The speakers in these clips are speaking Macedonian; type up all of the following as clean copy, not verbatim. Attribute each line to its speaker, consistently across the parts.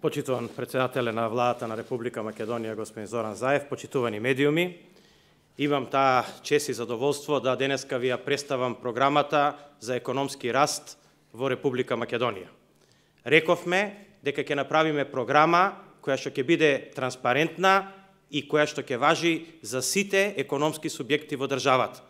Speaker 1: Почитуван председателе на владата на Република Македонија, господин Зоран Заев, почитувани медиуми, имам таа чест и задоволство да денеска ви ја представам програмата за економски раст во Република Македонија. Рековме дека ќе направиме програма која што ќе биде транспарентна и која што ќе важи за сите економски субјекти во државата.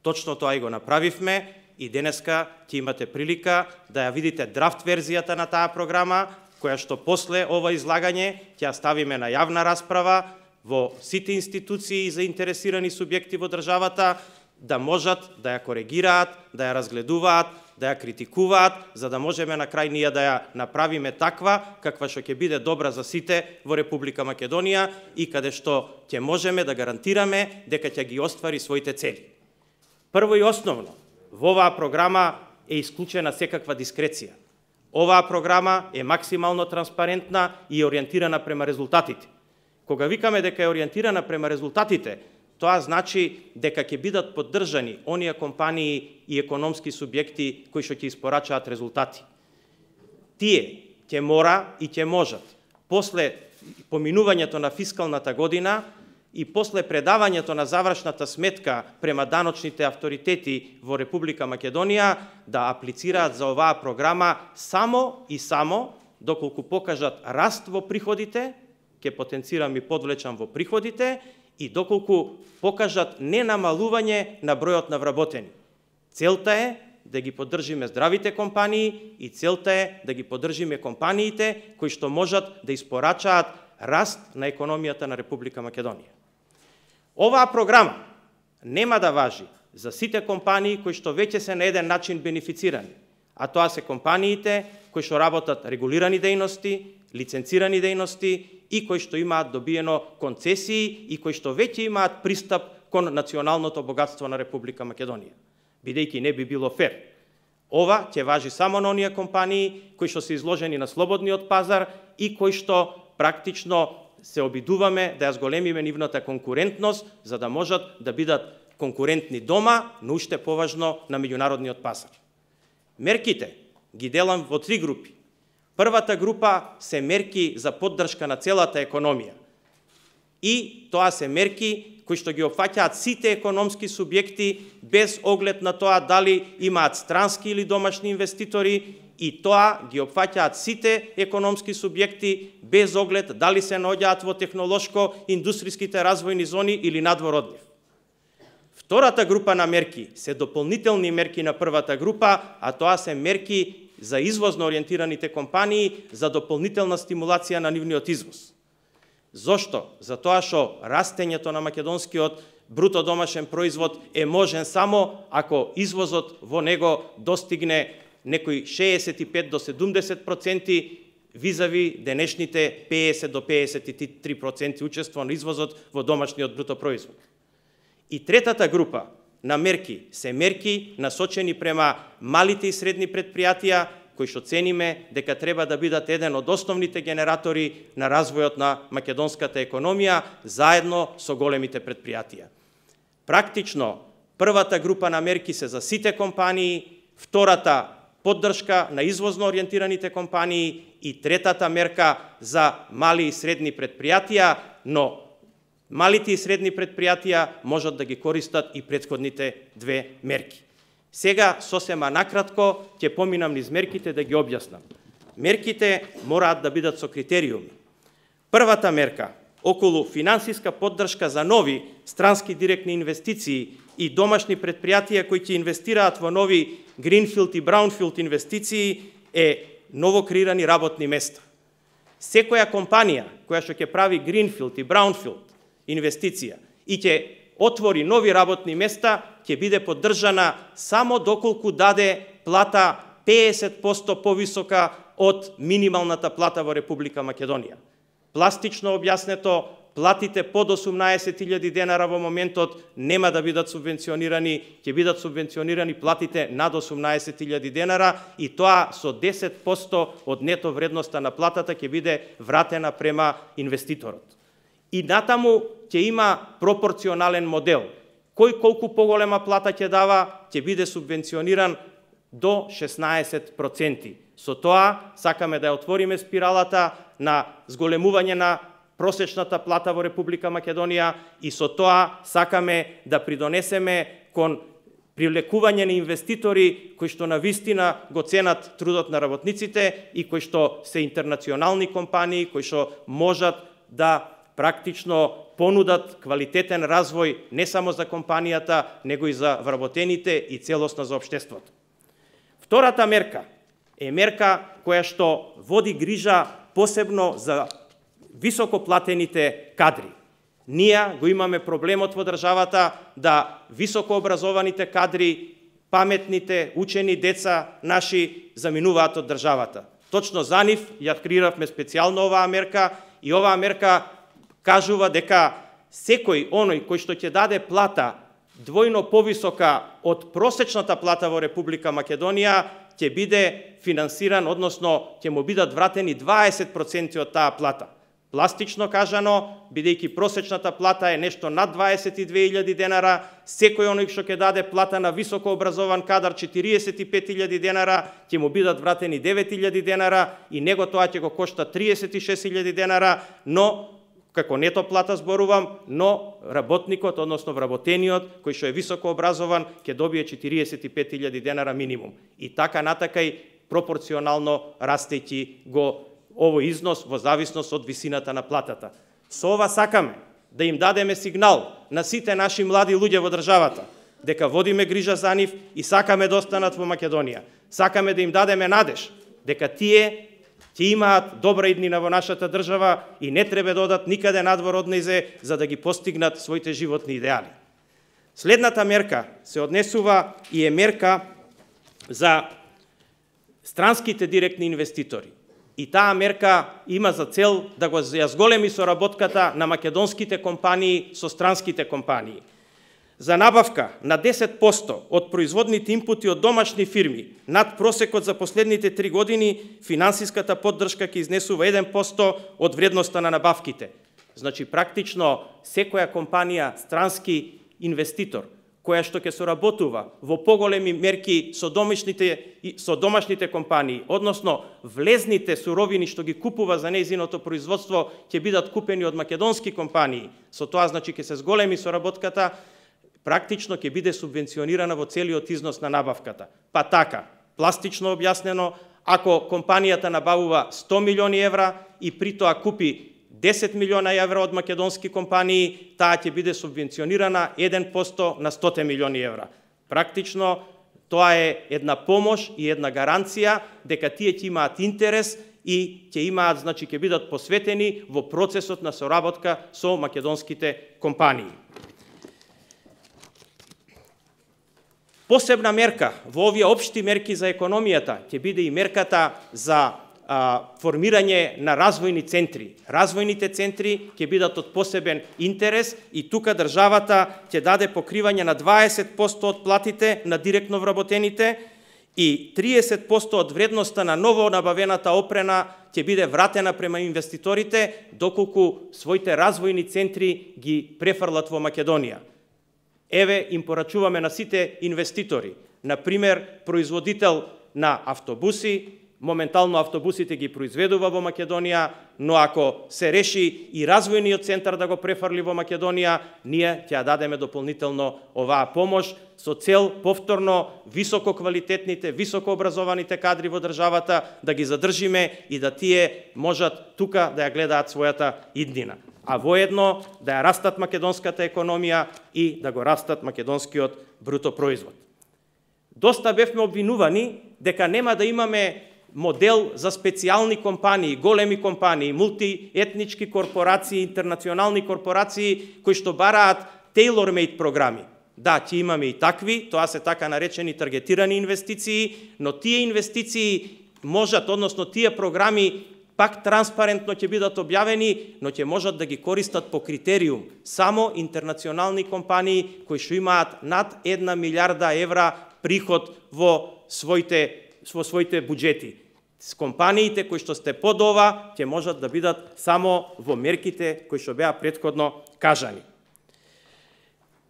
Speaker 1: Точно тоа и го направивме и денеска ќе имате прилика да ја видите драфт верзијата на таа програма, која што после ова излагање ќе ја ставиме на јавна расправа во сите институции и заинтересирани субјекти во државата, да можат да ја коригираат, да ја разгледуваат, да ја критикуваат, за да можеме на крај ние да ја направиме таква каква што ќе биде добра за сите во Република Македонија и каде што ќе можеме да гарантираме дека ќе ги оствари своите цели. Прво и основно, во оваа програма е исклучена секаква дискреција. Оваа програма е максимално транспарентна и ориентирана према резултатите. Кога викаме дека е ориентирана према резултатите, тоа значи дека ќе бидат поддржани оние компании и економски субјекти кои што ќе испорачаат резултати. Тие ќе мора и ќе можат после поминувањето на фискалната година и после предавањето на завршната сметка према даночните авторитети во Република Македонија да аплицираат за оваа програма само и само доколку покажат раст во приходите, ќе потенцирам и подвлечам во приходите, и доколку покажат ненамалување на бројот на вработени. Целта е да ги поддржиме здравите компании и целта е да ги поддржиме компаниите кои што можат да испорачаат раст на економијата на Република Македонија. Оваа програма нема да важи за сите компании кои што веќе се на еден начин бенефицирани, а тоа се компаниите кои што работат регулирани дејности, лиценцирани дејности и кои што имаат добиено концесии и кои што веќе имаат пристап кон националното богатство на Република Македонија. Бидејќи не би било фер. Ова ќе важи само на оние компании кои што се изложени на слободниот пазар и кои што практично се обидуваме да ја зголемиме нивната конкурентност, за да можат да бидат конкурентни дома, но уште поважно на меѓународниот пазар. Мерките ги делам во три групи. Првата група се мерки за поддршка на целата економија. И тоа се мерки кои што ги опфаќаат сите економски субјекти без оглед на тоа дали имаат странски или домашни инвеститори, и тоа ги опфаќаат сите економски субјекти без оглед дали се наоѓаат во технолошко-индустријските развојни зони или надвор од нив. Втората група на мерки се дополнителни мерки на првата група, а тоа се мерки за извозно ориентираните компании за дополнителна стимулација на нивниот извоз. Зошто? Затоа што растењето на македонскиот бруто домашен производ е можен само ако извозот во него достигне некои 65 до 70% визави денешните 50 до 53% учество на извозот во домашниот бруто производ. И третата група на мерки се мерки насочени према малите и средни предпријатија, кои што цениме дека треба да бидат еден од основните генератори на развојот на македонската економија заедно со големите предпријатија. Практично, првата група на мерки се за сите компании, втората поддршка на извозно ориентираните компании и третата мерка за мали и средни предпријатија, но малите и средни предпријатија можат да ги користат и претходните две мерки. Сега, сосема накратко, ќе поминам низ мерките да ги објаснам. Мерките мораат да бидат со критериуми. Првата мерка, околу финансиска поддршка за нови странски директни инвестиции и домашни предпријатија кои ќе инвестираат во нови гринфилд и браунфилд инвестиции, е ново креирани работни места. Секоја компанија која што ќе прави гринфилд и браунфилд инвестиција и ќе отвори нови работни места, ќе биде поддржана само доколку даде плата 50% повисока од минималната плата во Република Македонија. Пластично објаснето, платите под 18.000 денара во моментот нема да бидат субвенционирани, ќе бидат субвенционирани платите над 18.000 денара и тоа со 10% од нето вредноста на платата ќе биде вратена према инвеститорот. И натаму ќе има пропорционален модел. Кој колку поголема плата ќе дава, ќе биде субвенциониран до 16%. Со тоа сакаме да ја отвориме спиралата на зголемување на просечната плата во Република Македонија и со тоа сакаме да придонесеме кон привлекување на инвеститори кои што навистина го ценат трудот на работниците и кои што се интернационални компании, кои што можат да практично понудат квалитетен развој не само за компанијата, него и за вработените и целосно за општеството. Втората мерка е мерка која што води грижа посебно за високоплатените кадри. Ние го имаме проблемот во државата да високообразованите кадри, паметните, учени деца наши заминуваат од државата. Точно за нив ја креиравме специјално оваа мерка и оваа мерка кажува дека секој оној кој што ќе даде плата двојно повисока од просечната плата во Република Македонија ќе биде финансиран, односно ќе му бидат вратени 20% од таа плата. Пластично кажано, бидејќи просечната плата е нешто над 22.000 денара, секој оној што ќе даде плата на високо образован кадар 45.000 денара, ќе му бидат вратени 9.000 денара и него тоа ќе го кошта 36.000 денара, но како нето плата зборувам, но работникот, односно вработениот, кој што е високо образован, ќе добие 45.000 денара минимум. И така натакај пропорционално растејќи го овој износ во зависност од висината на платата. Со ова сакаме да им дадеме сигнал на сите наши млади луѓе во државата, дека водиме грижа за нив и сакаме да останат во Македонија. Сакаме да им дадеме надеж дека тие ќе имаат добра иднина во нашата држава и не треба да одат никаде надвор од нејзе за да ги постигнат своите животни идеали. Следната мерка се однесува и е мерка за странските директни инвеститори. И таа мерка има за цел да го ја зголеми соработката на македонските компании со странските компании. За набавка на 10% од производните инпути од домашни фирми над просекот за последните 3 години, финансиската поддршка ќе изнесува 1% од вредноста на набавките. Значи, практично, секоја компанија, странски инвеститор, која што ќе соработува во поголеми мерки со домашните компании, односно влезните суровини што ги купува за нејзиното производство ќе бидат купени од македонски компании. Со тоа значи ќе се зголеми соработката, практично ќе биде субвенционирана во целиот износ на набавката. Па така, пластично објаснено, ако компанијата набавува 100 милиони евра и при тоа купи 10 милиона евра од македонски компании, таа ќе биде субвенционирана 1% на 100 милиони евра. Практично, тоа е една помош и една гаранција дека тие ќе имаат интерес и ќе имаат, значи ќе бидат посветени во процесот на соработка со македонските компании. Посебна мерка во овие општи мерки за економијата ќе биде и мерката за формирање на развојни центри. Развојните центри ќе бидат од посебен интерес и тука државата ќе даде покривање на 20% од платите на директно вработените и 30% од вредноста на ново набавената опрема ќе биде вратена према инвеститорите доколку своите развојни центри ги префрлат во Македонија. Еве им порачуваме на сите инвеститори, например производител на автобуси, моментално автобусите ги произведува во Македонија, но ако се реши и развојниот центар да го префрли во Македонија, ние ќе ја дадеме дополнително оваа помош со цел повторно висококвалитетните, високообразованите кадри во државата да ги задржиме и да тие можат тука да ја гледаат својата иднина, а воедно да ја растат македонската економија и да го растат македонскиот бруто производ. Доста бевме обвинувани дека нема да имаме модел за специјални компании, големи компании, мултиетнички корпорации, интернационални корпорации кои што бараат tailor-made програми. Да, ќе имаме и такви, тоа се така наречени таргетирани инвестиции, но тие инвестиции можат, односно тие програми пак транспарентно ќе бидат објавени, но ќе можат да ги користат по критериум само интернационални компании кои што имаат над 1 милиарда евра приход во своите буџети. С компаниите кои што сте под ова ќе можат да бидат само во мерките кои што беа претходно кажани.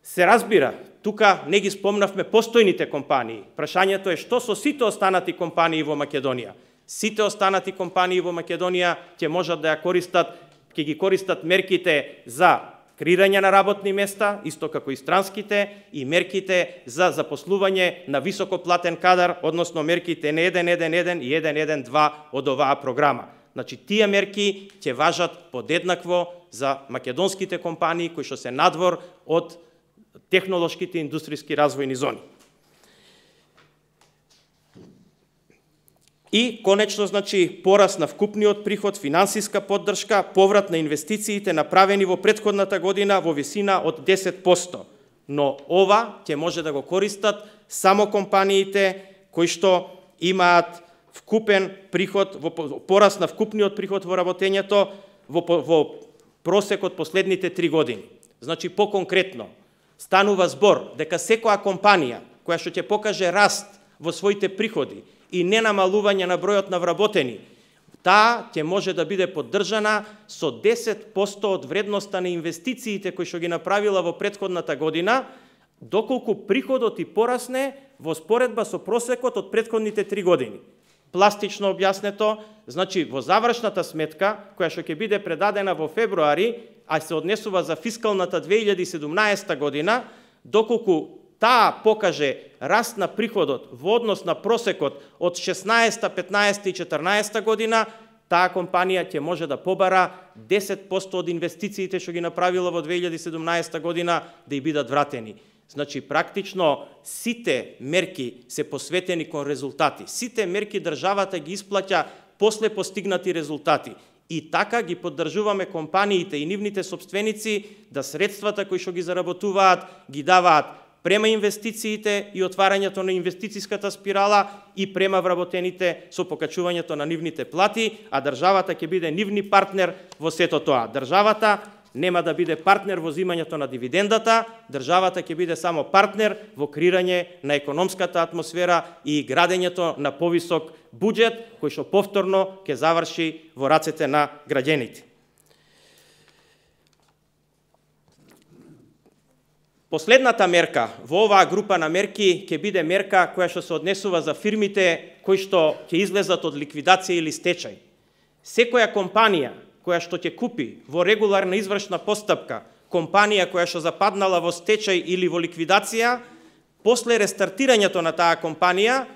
Speaker 1: Се разбира, тука не ги спомнавме постојните компании. Прашањето е што со сите останати компании во Македонија. Сите останати компании во Македонија ќе можат да ја користат, ќе ги користат мерките за креирање на работни места, исто како и странските, и мерките за запослување на високоплатен кадар, односно мерките на 1.1.1 и 1.1.2 од оваа програма. Значи, тие мерки ќе важат подеднакво за македонските компании кои што се надвор од технолошките и индустријски развојни зони. И, конечно, значи, пораст на вкупниот приход, финансиска поддршка, поврат на инвестициите направени во претходната година во висина од 10%. Но ова ќе може да го користат само компаниите кои што имаат вкупен приход, пораст на вкупниот приход во работењето во просек од последните 3 години. Значи, по-конкретно, станува збор дека секоја компанија која што ќе покаже раст во своите приходи и не намалување на бројот на вработени, таа ќе може да биде поддржана со 10% од вредноста на инвестициите кои што ги направила во претходната година, доколку приходот и порасне во споредба со просекот од претходните 3 години. Пластично објаснето, значи во завршната сметка, која што ќе биде предадена во февруари, а се однесува за фискалната 2017 година, доколку таа покаже раст на приходот во однос на просекот од 16, 15 и 14 година, таа компанија ќе може да побара 10% од инвестициите што ги направила во 2017 година да ја бидат вратени. Значи, практично, сите мерки се посветени кон резултати. Сите мерки државата ги исплаќа после постигнати резултати. И така ги поддржуваме компаниите и нивните собственици да средствата кои што ги заработуваат ги даваат према инвестициите и отварањето на инвестицијската спирала и према вработените со покачувањето на нивните плати, а државата ќе биде нивни партнер во сето тоа. Државата нема да биде партнер во зимањето на дивидендата, државата ќе биде само партнер во креирање на економската атмосфера и градењето на повисок буџет, кој што повторно ќе заврши во рацете на граѓаните. Последната мерка во оваа група на мерки ќе биде мерка која што се однесува за фирмите кои што ќе излезат од ликвидација или стечај. Секоја компанија која што ќе купи во регуларна извршна постапка компанија која што западнала во стечај или во ликвидација, после рестартирањето на таа компанија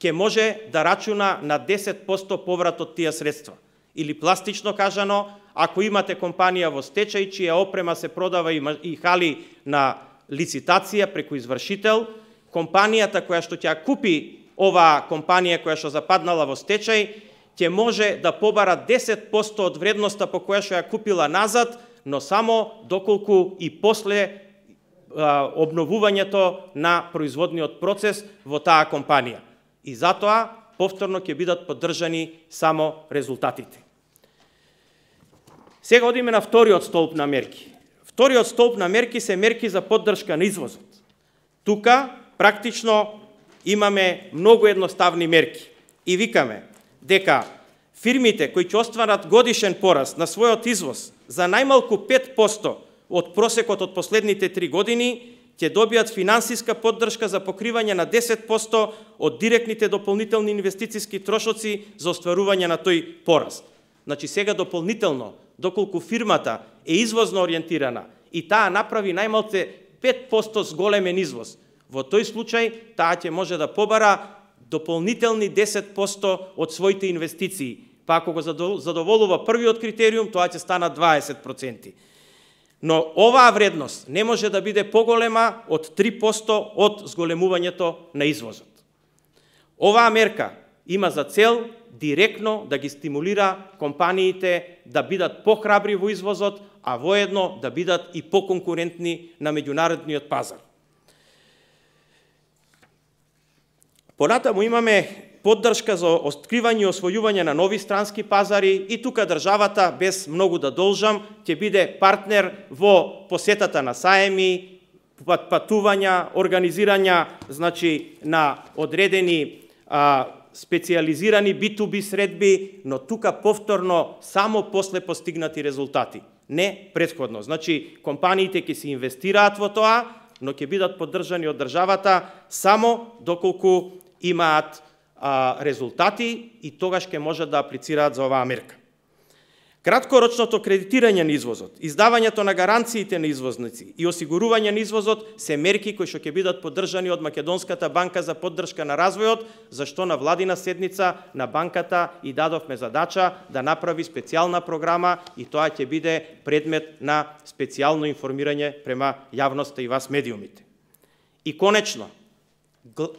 Speaker 1: ќе може да рачуна на 10% поврат од тие средства. Или пластично кажано, ако имате компанија во стечај, чија опрема се продава и хали на лицитација преку извршител, компанијата која што ќе купи оваа компанија која што западнала во стечај, ќе може да побара 10% од вредноста по која што ја купила назад, но само доколку и после обновувањето на производниот процес во таа компанија. И затоа повторно ќе бидат поддржани само резултатите. Сега одиме на вториот столб на мерки. Вториот столб на мерки се мерки за поддршка на извозот. Тука практично имаме многу едноставни мерки и викаме дека фирмите кои ќе остварат годишен пораст на својот извоз за најмалку 5% од просекот од последните 3 години ќе добијат финансиска поддршка за покривање на 10% од директните дополнителни инвестицијски трошоци за остварување на тој пораст. Значи сега дополнително, доколку фирмата е извозно ориентирана и таа направи најмалку 5% зголемен извоз, во тој случај таа ќе може да побара дополнителни 10% од своите инвестиции. Па ако го задоволува првиот критериум, тоа ќе станат 20%. Но оваа вредност не може да биде поголема од 3% од зголемувањето на извозот. Оваа мерка има за цел директно да ги стимулира компаниите да бидат похрабри во извозот, а воедно да бидат и поконкурентни на меѓународниот пазар. Понатаму имаме поддршка за откривање и освојување на нови странски пазари и тука државата, без многу да должам, ќе биде партнер во посетата на саеми, патувања, организирања, значи, на одредени специјализирани B2B средби, но тука повторно само после постигнати резултати. не претходно. Значи, компаниите ќе се инвестираат во тоа, но ќе бидат поддржани од државата само доколку имаат резултати и тогаш ќе можат да аплицираат за оваа мерка. Краткорочното кредитирање на извозот, издавањето на гаранциите на извозници и осигурување на извозот се мерки кои што ќе бидат поддржани од Македонската банка за поддршка на развојот, зашто на владина седница на банката и дадовме задача да направи специјална програма и тоа ќе биде предмет на специјално информирање према јавноста и вас медиумите. И конечно,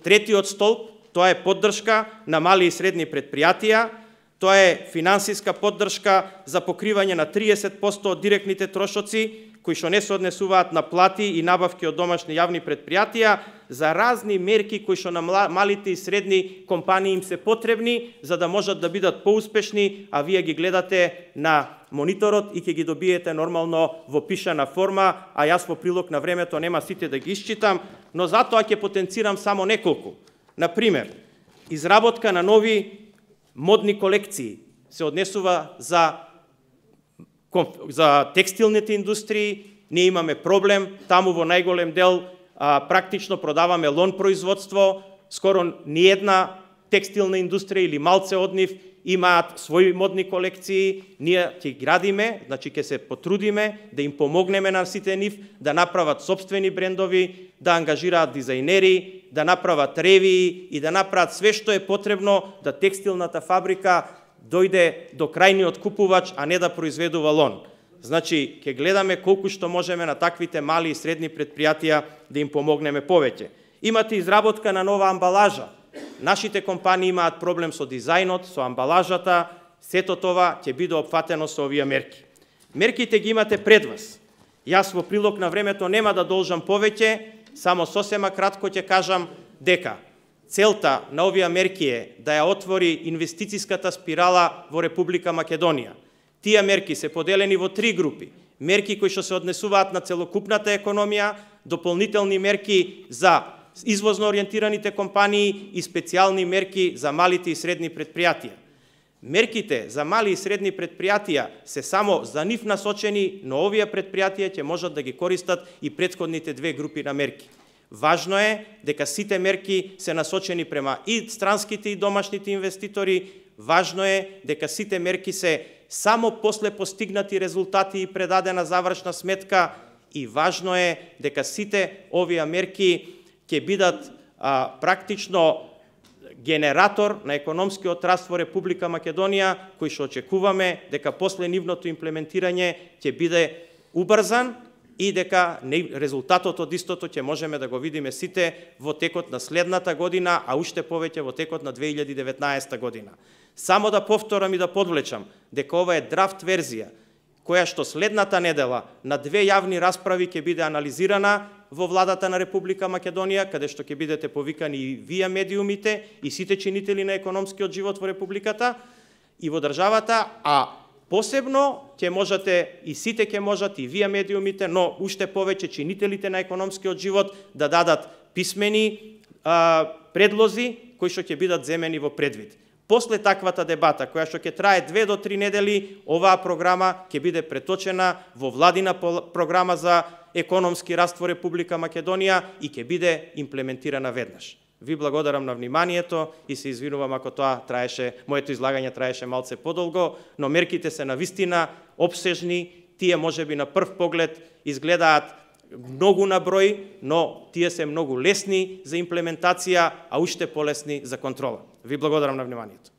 Speaker 1: третиот столб, тоа е поддршка на мали и средни предпријатија. Тоа е финансиска поддршка за покривање на 30% од директните трошоци, кои што не се однесуваат на плати и набавки од домашни јавни предпријатија, за разни мерки кои што на малите и средни компании им се потребни, за да можат да бидат поуспешни, а вие ги гледате на мониторот и ќе ги добиете нормално во пишана форма, а јас во прилог на времето нема сите да ги исчитам, но затоа ќе потенцирам само неколку. Например, изработка на нови модни колекции се однесува за текстилните индустрии. Ние имаме проблем, таму во најголем дел практично продаваме лон производство, скоро ниедна текстилна индустрија или малце од нив имаат своји модни колекции. Ние ќе градиме, значи ќе се потрудиме да им помогнеме на сите нив да направат сопствени брендови, да ангажираат дизајнери, да направат ревии и да направат све што е потребно да текстилната фабрика дојде до крајниот купувач, а не да произведува лон. Значи, ќе гледаме колку што можеме на таквите мали и средни предпријатија да им помогнеме повеќе. Имате изработка на нова амбалажа. Нашите компании имаат проблем со дизајнот, со амбалажата, сето това ќе биде опфатено со овие мерки. Мерките ги имате пред вас. Јас во прилог на времето нема да должам повеќе, само сосема кратко ќе кажам дека целта на овие мерки е да ја отвори инвестицијската спирала во Република Македонија. Тие мерки се поделени во 3 групи. Мерки кои што се однесуваат на целокупната економија, дополнителни мерки за извозно ориентираните компании и специјални мерки за малите и средни предпријатија. Мерките за мали и средни предпријатија се само за нив насочени, но овие предпријатија ќе можат да ги користат и претходните 2 групи на мерки. Важно е дека сите мерки се насочени према и странските и домашните инвеститори. Важно е дека сите мерки се само после постигнати резултати и предадена завршна сметка. И важно е дека сите овие мерки ќе бидат практично генератор на економскиот раст во Република Македонија, кој што очекуваме дека после нивното имплементирање ќе биде убрзан и дека резултатот од истото ќе можеме да го видиме сите во текот на следната година, а уште повеќе во текот на 2019 година. Само да повторам и да подвлечам дека ова е драфт верзија, која што следната недела на 2 јавни расправи ќе биде анализирана во владата на Република Македонија, каде што ќе бидете повикани и вие медиумите и сите чинители на економскиот живот во Републиката и во државата, а посебно ќе можете и сите ќе можат и вие медиумите, но уште повеќе чинителите на економскиот живот да дадат писмени предлози кои што ќе бидат земени во предвид. После таквата дебата, која што ќе трае 2 до 3 недели, оваа програма ќе биде преточена во владина програма за економски раст во Република Македонија и ќе биде имплементирана веднаш. Ви благодарам на вниманието и се извинувам ако тоа траеше, моето излагање траеше малце подолго, но мерките се навистина обсежни, тие можеби на прв поглед изгледаат многу на број, но тие се многу лесни за имплементација, а уште полесни за контрола. Ви благодарам на вниманието.